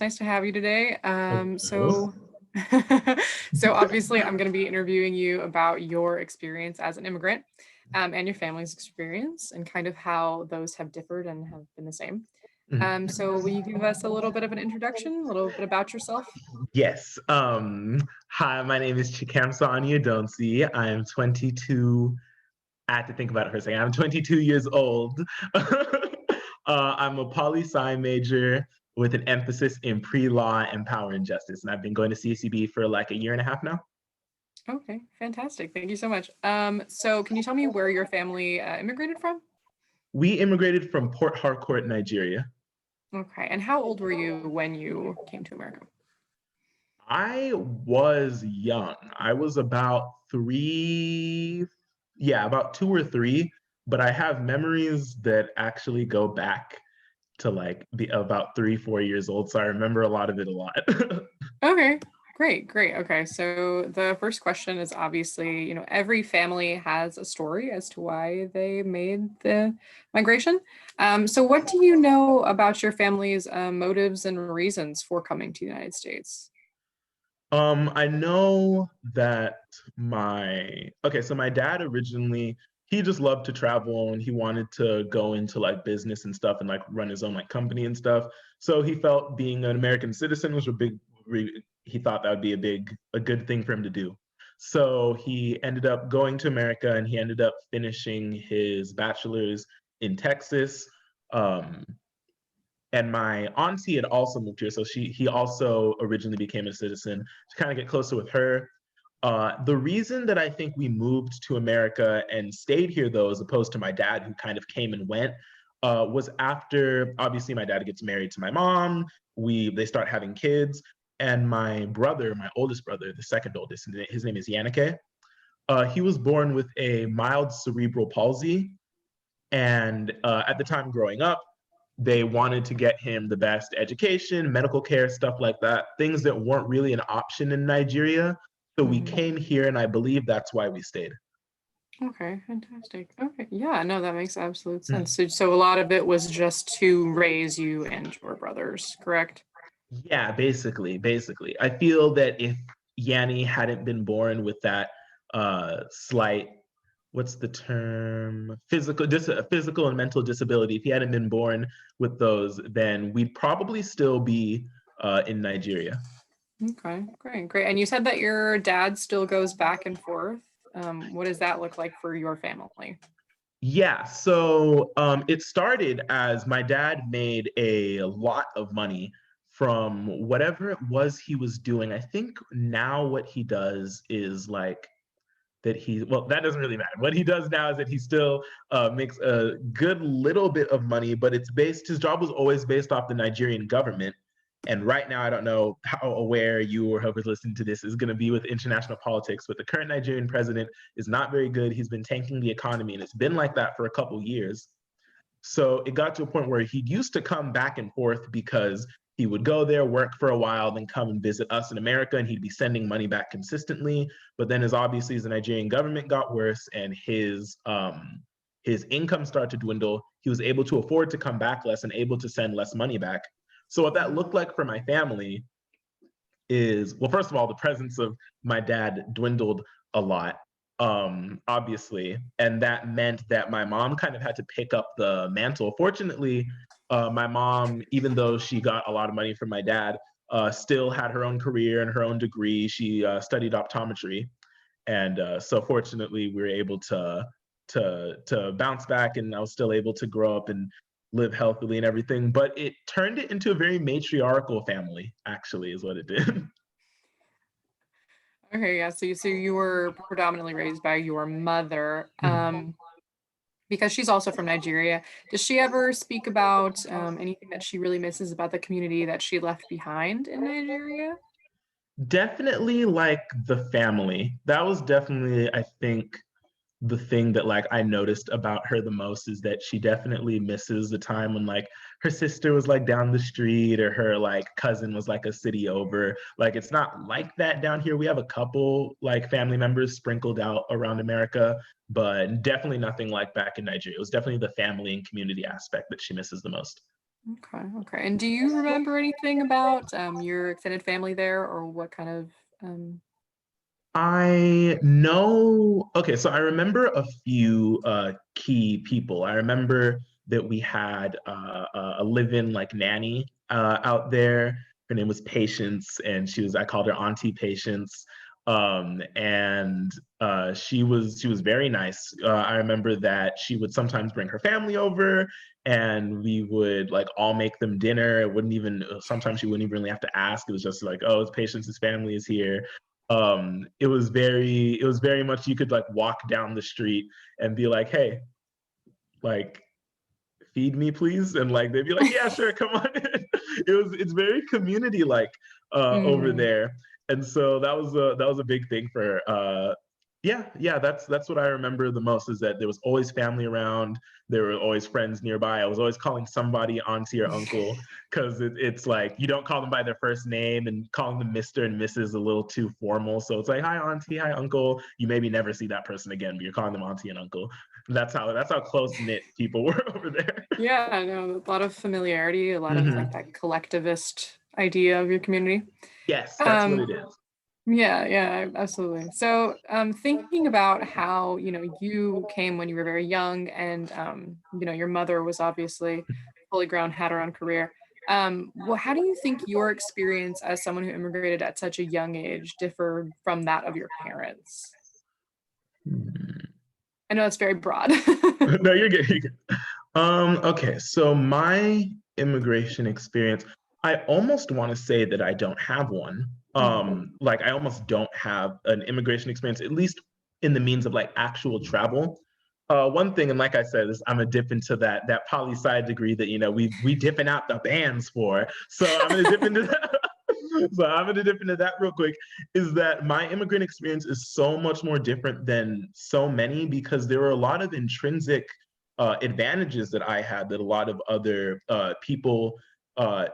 Nice to have you today. Hello. So obviously I'm going to be interviewing you about your experience as an immigrant, and your family's experience and kind of how those have differed and have been the same. Mhm. So will you give us a little bit of an introduction, a little bit about yourself? Yes. Hi, my name is Chikamso Udonsi. I am 22. I had to think about it for a second. I'm 22 years old. I'm a poli-sci major with an emphasis in pre-law and power and justice, and I've been going to CCB for like a year and a half now. Okay, fantastic. Thank you so much. So can you tell me where your family immigrated from? We immigrated from Port Harcourt, Nigeria. Okay, and how old were you when you came to America? I was young. I was about three, yeah, about two or three, but I have memories that actually go back to like the about 3, 4 years old. So I remember a lot of it a lot. Okay, great, great. Okay, so the first question is obviously, every family has a story as to why they made the migration. So what do you know about your family's motives and reasons for coming to the United States? I know that so my dad originally he just loved to travel and he wanted to go into like business and stuff and like run his own like company and stuff. So he felt being an American citizen was he thought that would be a good thing for him to do. So he ended up going to America and he ended up finishing his bachelor's in Texas. Um, and my auntie had also moved here, so he also originally became a citizen to kind of get closer with her. The reason that I think we moved to America and stayed here, though, as opposed to my dad, who kind of came and went, was after obviously my dad gets married to my mom. They start having kids, and my brother, my oldest brother, the second oldest, his name is Yannicke. He was born with a mild cerebral palsy, and at the time growing up, they wanted to get him the best education, medical care, stuff like that, things that weren't really an option in Nigeria. So we Mhm. came here, and I believe that's why we stayed. Okay, fantastic. Okay, yeah, no, that makes absolute Mm. sense. So a lot of it was just to raise you and your brothers, correct? Yeah, basically. I feel that if Yanni hadn't been born with that slight, what's the term? Physical and mental disability. If he hadn't been born with those, then we'd probably still be in Nigeria. Okay, great, great. And you said that your dad still goes back and forth. What does that look like for your family? Yeah, so it started as my dad made a lot of money from whatever it was he was doing. I think now what he does is like well, that doesn't really matter. What he does now is that he still makes a good little bit of money, but his job was always based off the Nigerian government. And right now, I don't know how aware you or whoever's listening to this is going to be with international politics, but the current Nigerian president is not very good. He's been tanking the economy, and it's been like that for a couple years. So it got to a point where he used to come back and forth because he would go there, work for a while, then come and visit us in America, and he'd be sending money back consistently. But then, as the Nigerian government got worse and his income started to dwindle, he was able to afford to come back less and able to send less money back. So what that looked like for my family is, well, first of all, the presence of my dad dwindled a lot, obviously, and that meant that my mom kind of had to pick up the mantle. Fortunately, my mom, even though she got a lot of money from my dad, still had her own career and her own degree. She studied optometry, and so fortunately, we were able to bounce back, and I was still able to grow up and live healthily and everything. But it turned it into a very matriarchal family, actually, is what it did. Okay, yeah. So you were predominantly raised by your mother, because she's also from Nigeria. Does she ever speak about anything that she really misses about the community that she left behind in Nigeria? Definitely like the family. That was definitely, I think, the thing that like I noticed about her the most is that she definitely misses the time when like her sister was like down the street or her like cousin was like a city over. Like it's not like that down here. We have a couple like family members sprinkled out around America, but definitely nothing like back in Nigeria. It was definitely the family and community aspect that she misses the most. Okay, okay. And do you remember anything about your extended family there, or what kind of I know. Okay, so I remember a few key people. I remember that we had a live-in like nanny out there. Her name was Patience, and I called her Auntie Patience. And she was very nice. I remember that she would sometimes bring her family over, and we would like all make them dinner. It wouldn't even sometimes she wouldn't even really have to ask. It was just like, oh, it's Patience's family is here. It was very much you could like walk down the street and be like, hey, like feed me please, and like they'd be like, yeah, sure, come on in. It's very community like over Mhm. there. And so that was a big thing for yeah, that's what I remember the most, is that there was always family around. There were always friends nearby. I was always calling somebody auntie or uncle, because it's like you don't call them by their first name, and calling them Mr. and Mrs. is a little too formal. So it's like, hi auntie, hi uncle. You maybe never see that person again, but you're calling them auntie and uncle. That's how close knit people were over there. Yeah, I know, a lot of familiarity, a lot of like Hmm. that collectivist idea of your community. Yes, that's what Um, it is. yeah, yeah, absolutely. So, thinking about how, you came when you were very young and, your mother was obviously fully grown, had her own career. Well, how do you think your experience as someone who immigrated at such a young age differed from that of your parents? Hmm. I know that's very broad. No, you're good. You're good. Okay, so my immigration experience, I almost want to say that I don't have one. Mhm, Like I almost don't have an immigration experience, at least in the means of like actual travel. One thing, and like I said, is I'm gonna dip into that poli sci degree that we dipping out the bands for. So I'm gonna dip into that. So I'm gonna dip into that real quick. Is that my immigrant experience is so much more different than so many, because there were a lot of intrinsic advantages that I had that a lot of other people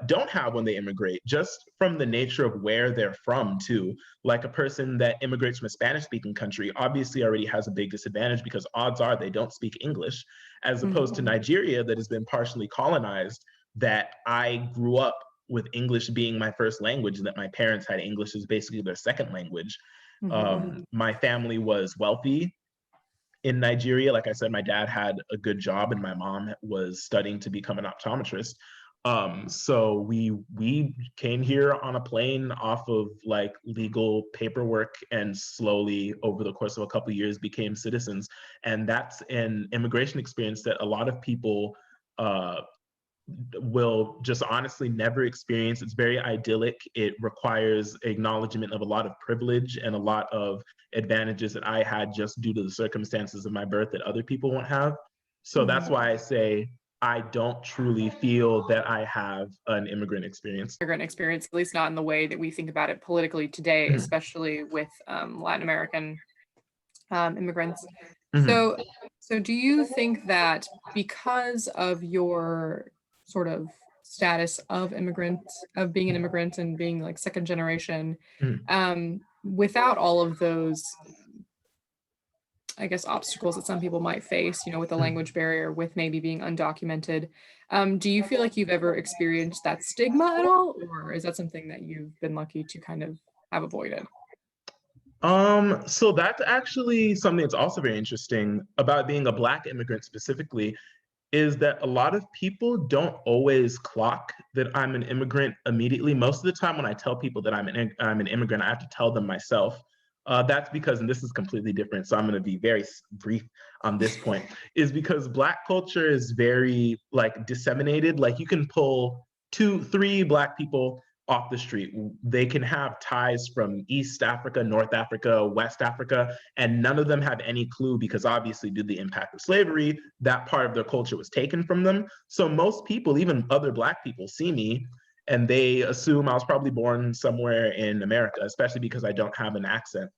don't have when they immigrate, just from the nature of where they're from, too. Like a person that immigrates from a Spanish speaking country obviously already has a big disadvantage, because odds are they don't speak English, as opposed to mhm, Nigeria, that has been partially colonized, that I grew up with English being my first language, and that my parents had English as basically their second language. mhm, My family was wealthy in Nigeria. Like I said, my dad had a good job, and my mom was studying to become an optometrist. So we came here on a plane off of like legal paperwork, and slowly over the course of a couple of years became citizens. And that's an immigration experience that a lot of people uh, will just honestly never experience. It's very idyllic. It requires acknowledgement of a lot of privilege and a lot of advantages that I had just due to the circumstances of my birth that other people won't have. So that's mhm. why I say I don't truly feel that I have an immigrant experience. Immigrant experience, at least not in the way that we think about it politically today, Mhm. especially with Latin American immigrants. Mhm. So, so do you think that because of your sort of status of being an immigrant and being like second generation, Mhm. without all of those, I guess, obstacles that some people might face, with the Mhm. language barrier, with maybe being undocumented, do you feel like you've ever experienced that stigma at all, or is that something that you've been lucky to kind of have avoided? So that's actually something that's also very interesting about being a Black immigrant specifically, is that a lot of people don't always clock that I'm an immigrant immediately. Most of the time, when I tell people that I'm an immigrant, I have to tell them myself. That's because, and this is completely different, so I'm going to be very brief on this point, is because Black culture is very like disseminated. Like you can pull two, three Black people off the street. They can have ties from East Africa, North Africa, West Africa, and none of them have any clue, because obviously due to the impact of slavery, that part of their culture was taken from them. So most people, even other Black people, see me and they assume I was probably born somewhere in America, especially because I don't have an accent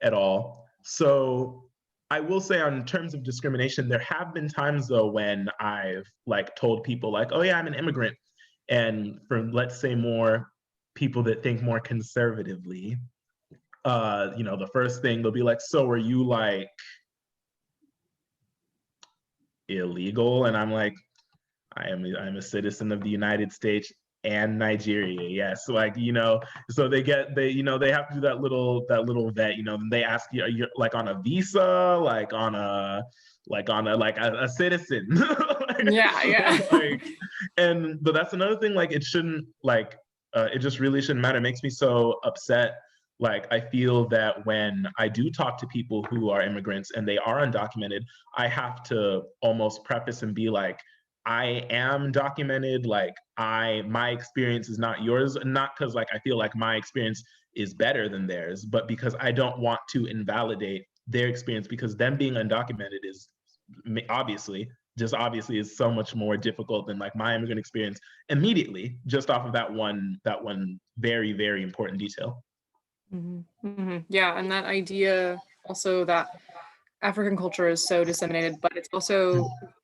at all. So I will say, on terms of discrimination, there have been times though when I've like told people like, oh yeah, I'm an immigrant. And for, let's say, more people that think more conservatively, the first thing they'll be like, so are you like illegal? And I'm like, I'm a citizen of the United States and Nigeria. Yes, like, you know, so they have to do that little vet, you know, they ask you, are you like on a visa, like on a citizen. Yeah, yeah. like, but that's another thing, like it shouldn't like it just really shouldn't matter. It makes me so upset. Like I feel that when I do talk to people who are immigrants and they are undocumented, I have to almost preface and be like, I am documented. Like my experience is not yours, not because like I feel like my experience is better than theirs, but because I don't want to invalidate their experience, because them being undocumented is obviously obviously is so much more difficult than like my immigrant experience immediately, just off of that one very, very important detail. Yeah, and that idea also that African culture is so disseminated, but it's also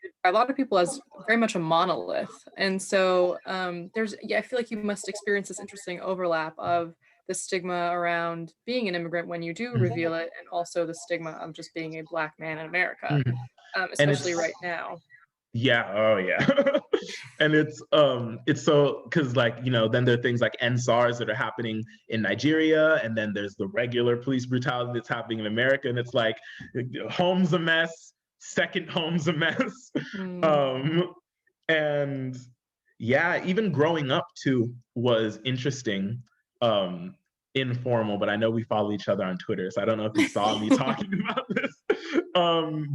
viewed by a lot of people as very much a monolith. And so yeah, I feel like you must experience this interesting overlap of the stigma around being an immigrant when you do Mhm. reveal it, and also the stigma of just being a Black man in America, Mhm. And especially it's right now. yeah, oh yeah. And it's so because like, you know, then there are things like NSARS that are happening in Nigeria, and then there's the regular police brutality that's happening in America, and it's like home's a mess, second home's a mess. Mm. um and yeah, even growing up too was interesting. um Informal, but I know we follow each other on Twitter, so I don't know if you saw me talking about this.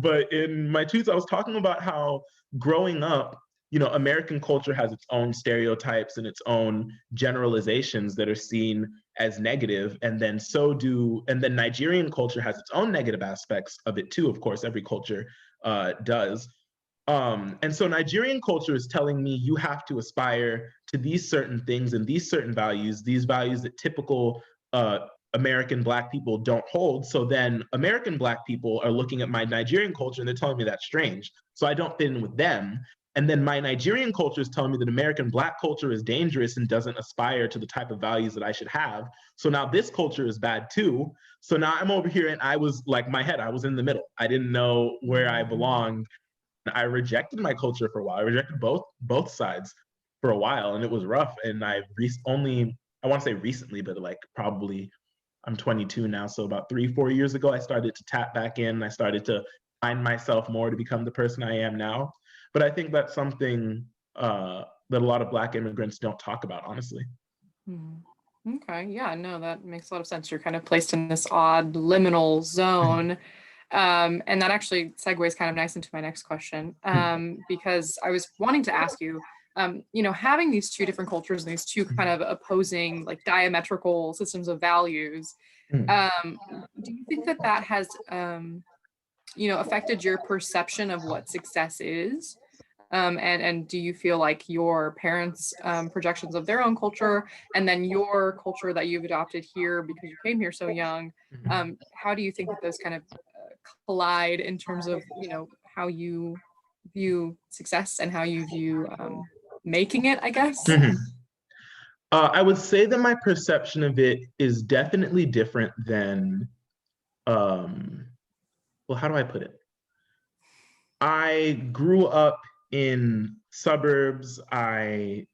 But in my tweets I was talking about how growing up, you know, American culture has its own stereotypes and its own generalizations that are seen as negative, and then Nigerian culture has its own negative aspects of it too. Of course, every culture does. And so Nigerian culture is telling me you have to aspire to these certain things and these values that typical uh, American Black people don't hold. So then American Black people are looking at my Nigerian culture and they're telling me that's strange. So I don't fit in with them. And then my Nigerian culture is telling me that American Black culture is dangerous and doesn't aspire to the type of values that I should have. So now this culture is bad too. So now I'm over here and I was like, I was in the middle. I didn't know where I belonged. I rejected my culture for a while. I rejected both sides for a while, and it was rough. And only, I want to say recently, but like probably I'm 22 now, so about 3-4 years ago, I started to tap back in. I started to find myself more to become the person I am now. But I think that's something that a lot of Black immigrants don't talk about, honestly. Mhm. Okay, yeah, no, that makes a lot of sense. You're kind of placed in this odd liminal zone. And that actually segues kind of nice into my next question, because I was wanting to ask you, having these two different cultures and these two kind of opposing, like diametrical systems of values, do you think that that has, affected your perception of what success is? And do you feel like your parents' projections of their own culture, and then your culture that you've adopted here because you came here so young, how do you think that those kind of collide in terms of how you view success and how you view making it, I guess? Mhm. I would say that my perception of it is definitely different than, um, well, how do I put it? I grew up in suburbs.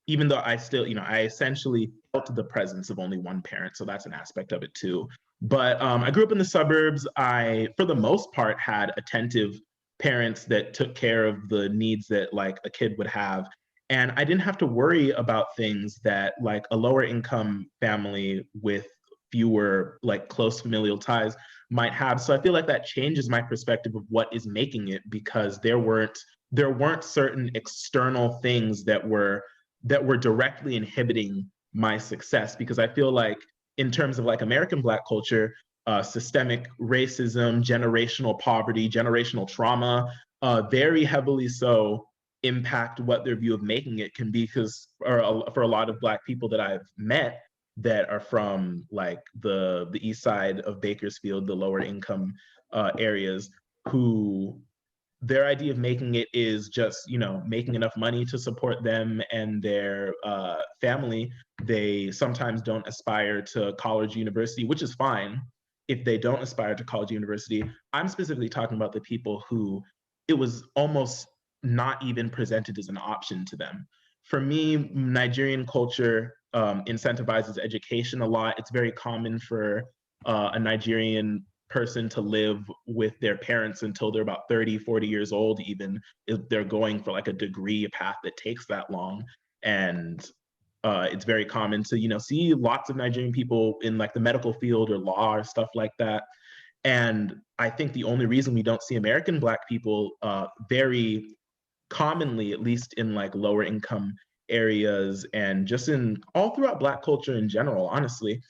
Even though I still, I essentially felt the presence of only one parent, so that's an aspect of it too. But I grew up in the suburbs. For the most part, had attentive parents that took care of the needs that like a kid would have. And I didn't have to worry about things that like a lower income family with fewer like close familial ties might have. So I feel like that changes my perspective of what is making it, because there weren't certain external things that were directly inhibiting my success. Because I feel like in terms of like American Black culture, systemic racism, generational poverty, generational trauma, very heavily so impact what their view of making it can be. Because for a lot of Black people that I've met that are from like the east side of Bakersfield, the lower income areas, who their idea of making it is just making enough money to support them and their family. They sometimes don't aspire to college, university, which is fine if they don't aspire to college, university. I'm specifically talking about the people who it was almost not even presented as an option to them. For me, Nigerian culture incentivizes education a lot. It's very common for a Nigerian person to live with their parents until they're about 30, 40 years old, even if they're going for like a degree path that takes that long. And it's very common to, see lots of Nigerian people in like the medical field or law or stuff like that. And I think the only reason we don't see American Black people very commonly, at least in like lower income areas and just in all throughout Black culture in general, honestly,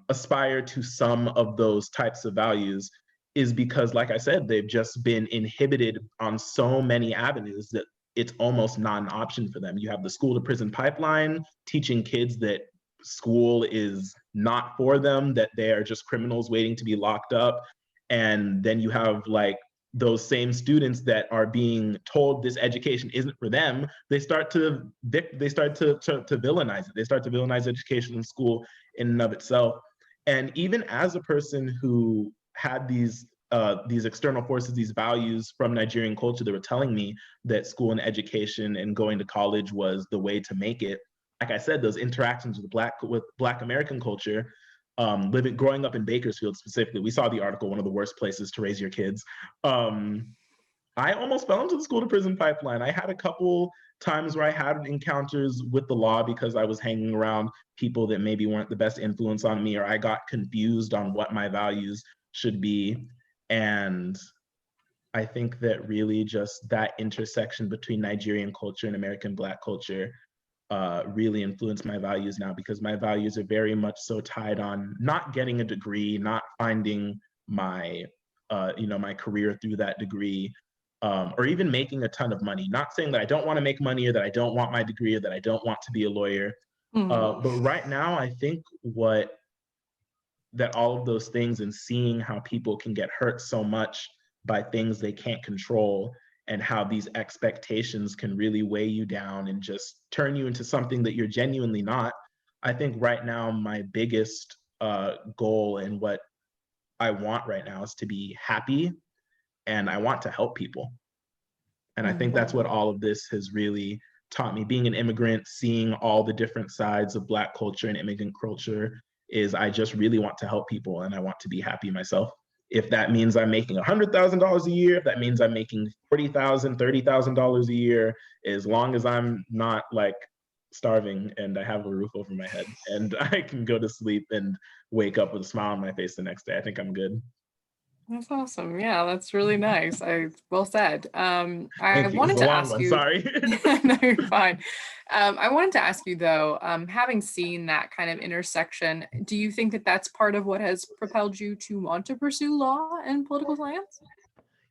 aspire to some of those types of values is because, like I said, they've just been inhibited on so many avenues that it's almost not an option for them. You have the school to prison pipeline teaching kids that school is not for them, that they are just criminals waiting to be locked up. And then you have like those same students that are being told this education isn't for them, they start to villainize it. They start to villainize education in school in and of itself. And even as a person who had these external forces, these values from Nigerian culture that were telling me that school and education and going to college was the way to make it. Like I said, those interactions with Black American culture, growing up in Bakersfield specifically, we saw the article, one of the worst places to raise your kids. I almost fell into the school to prison pipeline. I had a couple times where I had encounters with the law because I was hanging around people that maybe weren't the best influence on me, or I got confused on what my values should be. And I think that really just that intersection between Nigerian culture and American Black culture really influenced my values now, because my values are very much so tied on not getting a degree, not finding my my career through that degree, or even making a ton of money. Not saying that I don't want to make money or that I don't want my degree or that I don't want to be a lawyer. But right now, I think that all of those things and seeing how people can get hurt so much by things they can't control, and how these expectations can really weigh you down and just turn you into something that you're genuinely not. I think right now my biggest goal and what I want right now is to be happy, and I want to help people. And I think that's what all of this has really taught me. Being an immigrant, seeing all the different sides of Black culture and immigrant culture, is I just really want to help people and I want to be happy myself. If that means I'm making $100,000 a year, if that means I'm making $40,000, $30,000 a year, as long as I'm not like starving and I have a roof over my head and I can go to sleep and wake up with a smile on my face the next day, I think I'm good. That's awesome. Yeah, that's really nice. Well said. I Thank you. It's wanted a to long ask one. you. Sorry. No, you're fine. I wanted to ask you though, having seen that kind of intersection, do you think that that's part of what has propelled you to want to pursue law and political science?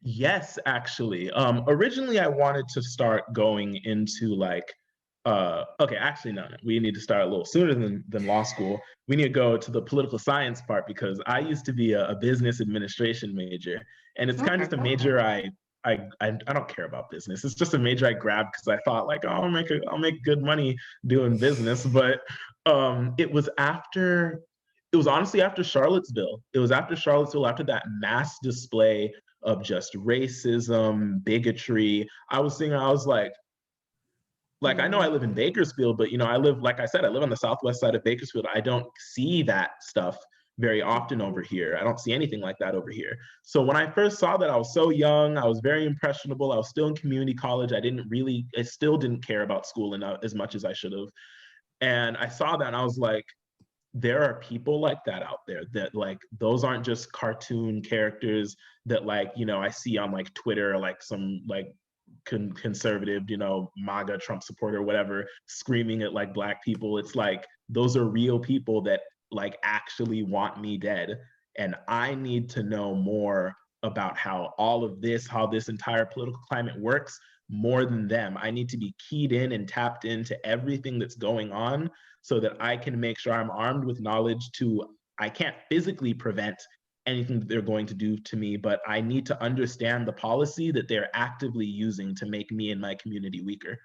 Yes, actually. Originally, I wanted to start going into like, okay, actually, no, we need to start a little sooner than law school. We need to go to the political science part, because I used to be a business administration major, and it's kind of Okay. just a major I don't care about business. It's just a major I grabbed because I thought like, oh, I'll make good money doing business. But it was after it was honestly after Charlottesville. It was after Charlottesville, after that mass display of just racism, bigotry. I was thinking, I was like I know I live in Bakersfield, but I live, like I said, I live on the southwest side of Bakersfield. I don't see that stuff very often over here. I don't see anything like that over here. So when I first saw that, I was so young, I was very impressionable. I was still in community college. I still didn't care about school enough as much as I should have. And I saw that and I was like, there are people like that out there, that like those aren't just cartoon characters that like I see on like Twitter, or like some like conservative MAGA Trump supporter or whatever screaming at like Black people. It's like those are real people that like actually want me dead, and I need to know more about how this entire political climate works more than them. I need to be keyed in and tapped into everything that's going on, so that I can make sure I'm armed with knowledge I can't physically prevent anything that they're going to do to me, but I need to understand the policy that they're actively using to make me and my community weaker.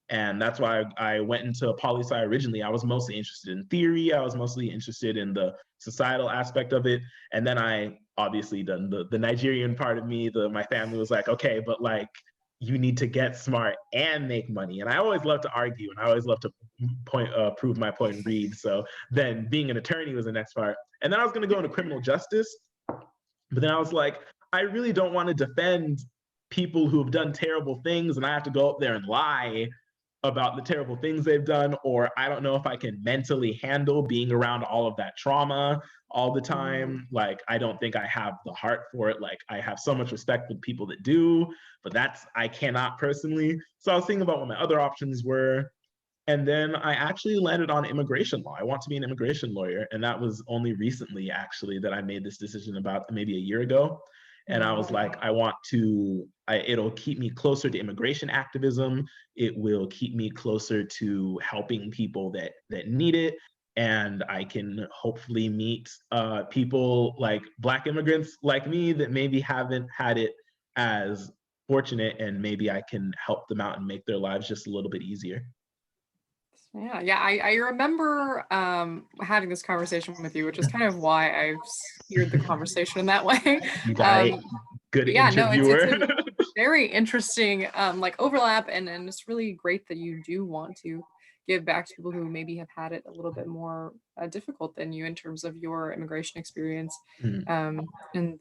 And that's why I went into poli-sci originally. I was mostly interested in theory. I was mostly interested in the societal aspect of it. And then I obviously done the Nigerian part of me, my family was like, okay, but like, you need to get smart and make money. And I always love to argue, and I always love to prove my point and read. So then being an attorney was the next part. And then I was going to go into criminal justice. But then I was like, I really don't want to defend people who have done terrible things, and I have to go up there and lie about the terrible things they've done, or I don't know if I can mentally handle being around all of that trauma all the time. Like, I don't think I have the heart for it. Like, I have so much respect for people that do, but I cannot personally. So I was thinking about what my other options were. And then I actually landed on immigration law. I want to be an immigration lawyer. And that was only recently, actually, that I made this decision about maybe a year ago. And I was like, it'll keep me closer to immigration activism. It will keep me closer to helping people that need it. And I can hopefully meet people like Black immigrants like me that maybe haven't had it as fortunate, and maybe I can help them out and make their lives just a little bit easier. Yeah. I remember having this conversation with you, which is kind of why I've steered the conversation in that way. You got it. Good interviewer. No, it's a very interesting like overlap, and it's really great that you do want to give back to people who maybe have had it a little bit more difficult than you in terms of your immigration experience and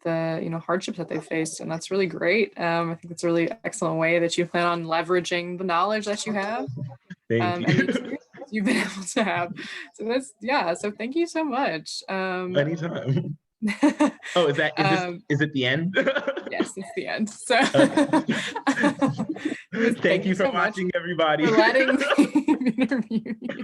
the hardships that they faced, and that's really great. I think it's a really excellent way that you plan on leveraging the knowledge that you have. Thank you. And the experience you've been able to have. So thank you so much. Anytime. Oh, is it the end? Yes, it's the end. So thank you for watching, everybody. For letting me interview you.